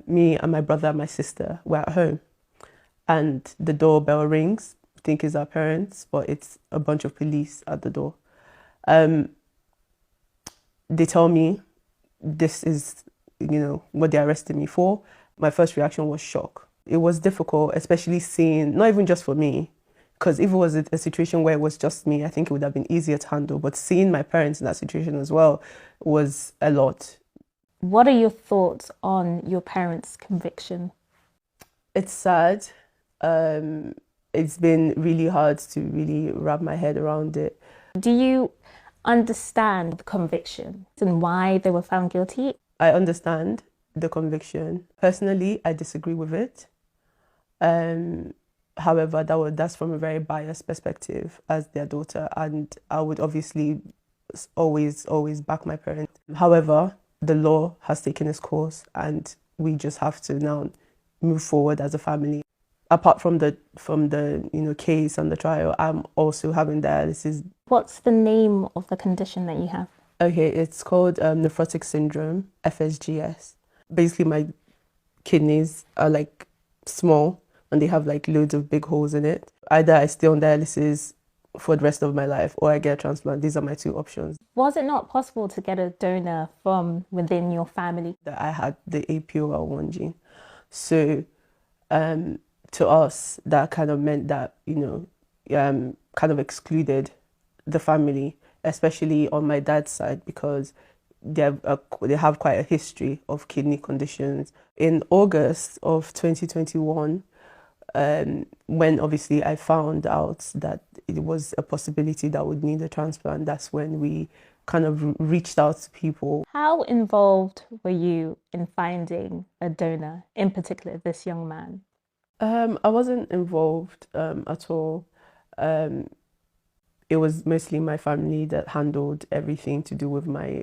Me and my brother and my sister were at home, and the doorbell rings. I think it's our parents, but it's a bunch of police at the door. Um, they tell me this is, what they arrested me for. My first reaction was shock. It was difficult, especially seeing, not even just for me, because if it was a situation where it was just me, I think it would have been easier to handle. But seeing my parents in that situation as well was a lot. What are your thoughts on your parents' conviction? It's sad. Um, it's been really hard to really wrap my head around it. Do you understand the conviction and why they were found guilty? I understand the conviction. Personally, I disagree with it. Um, However, that's from a very biased perspective as their daughter, and I would obviously always back my parents. However, the law has taken its course, and we just have to now move forward as a family. Apart from the case and the trial, I'm also having dialysis. What's the name of the condition that you have? Okay, it's called nephrotic syndrome, FSGS. Basically, my kidneys are like small and they have like loads of big holes in it. Either I stay on dialysis for the rest of my life or I get a transplant. These are my two options. Was it not possible to get a donor from within your family? That I had the APOL1 gene. So to us, that kind of meant that, kind of excluded the family, especially on my dad's side, because they have quite a history of kidney conditions. In August of 2021, when obviously I found out that it was a possibility that I would need a transplant, that's when we kind of reached out to people. How involved were you in finding a donor, in particular this young man? I wasn't involved at all. It was mostly my family that handled everything to do with my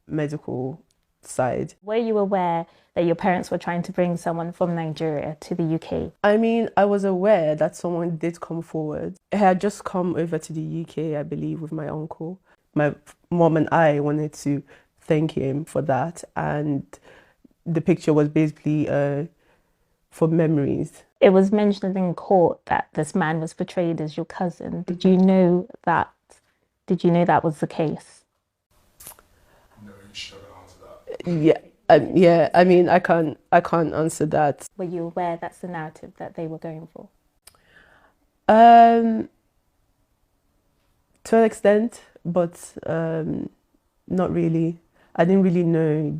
medical side. Were you aware that your parents were trying to bring someone from Nigeria to the UK? I mean, I was aware that someone did come forward. I had just come over to the UK, I believe, with my uncle. My mom and I wanted to thank him for that, and the picture was basically for memories. It was mentioned in court that this man was portrayed as your cousin. Did you know that? Did you know that was the case? No, you should answer that. Yeah. I mean, I can't answer that. Were you aware that's the narrative that they were going for? To an extent, but not really. I didn't really know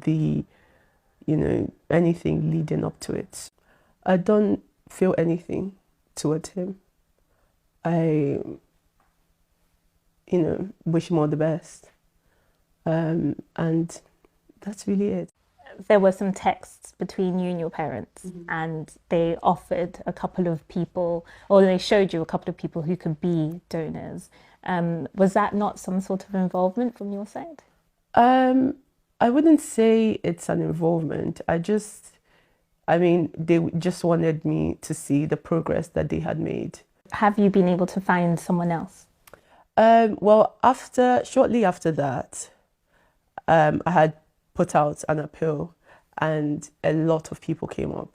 anything leading up to it. I don't feel anything towards him. I, wish him all the best. And that's really it. There were some texts between you and your parents, and they offered a couple of people, or they showed you a couple of people who could be donors. Was that not some sort of involvement from your side? I wouldn't say it's an involvement. They just wanted me to see the progress that they had made. Have you been able to find someone else? Well, shortly after that, I had put out an appeal and a lot of people came up,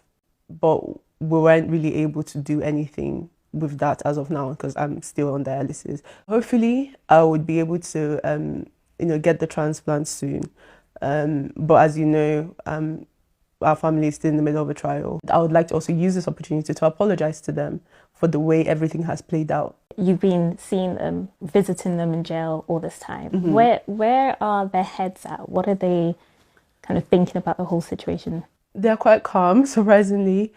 but we weren't really able to do anything with that as of now because I'm still on dialysis. Hopefully, I would be able to, get the transplant soon. But as you know, our family is still in the middle of a trial. I would like to also use this opportunity to apologize to them for the way everything has played out. You've been seeing them, visiting them in jail all this time. Where are their heads at? What are they kind of thinking about the whole situation? They're quite calm, surprisingly.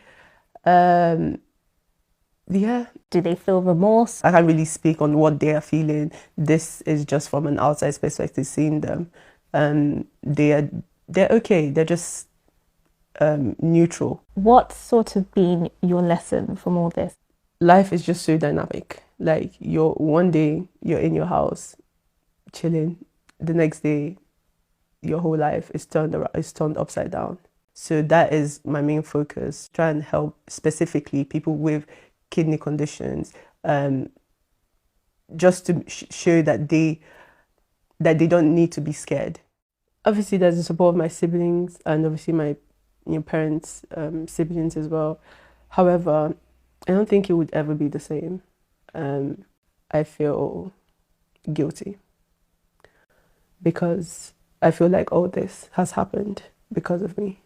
Yeah. Do they feel remorse? I can't really speak on what they are feeling. This is just from an outside perspective, seeing them. They're okay. They're just neutral. What's sort of been your lesson from all this? Life is just so dynamic. Like one day you're in your house, chilling. The next day, your whole life is turned upside down. So that is my main focus. Try and help specifically people with kidney conditions, just to show that they don't need to be scared. Obviously, there's the support of my siblings and obviously my your parents' siblings as well. However, I don't think it would ever be the same. I feel guilty because I feel like all this has happened because of me.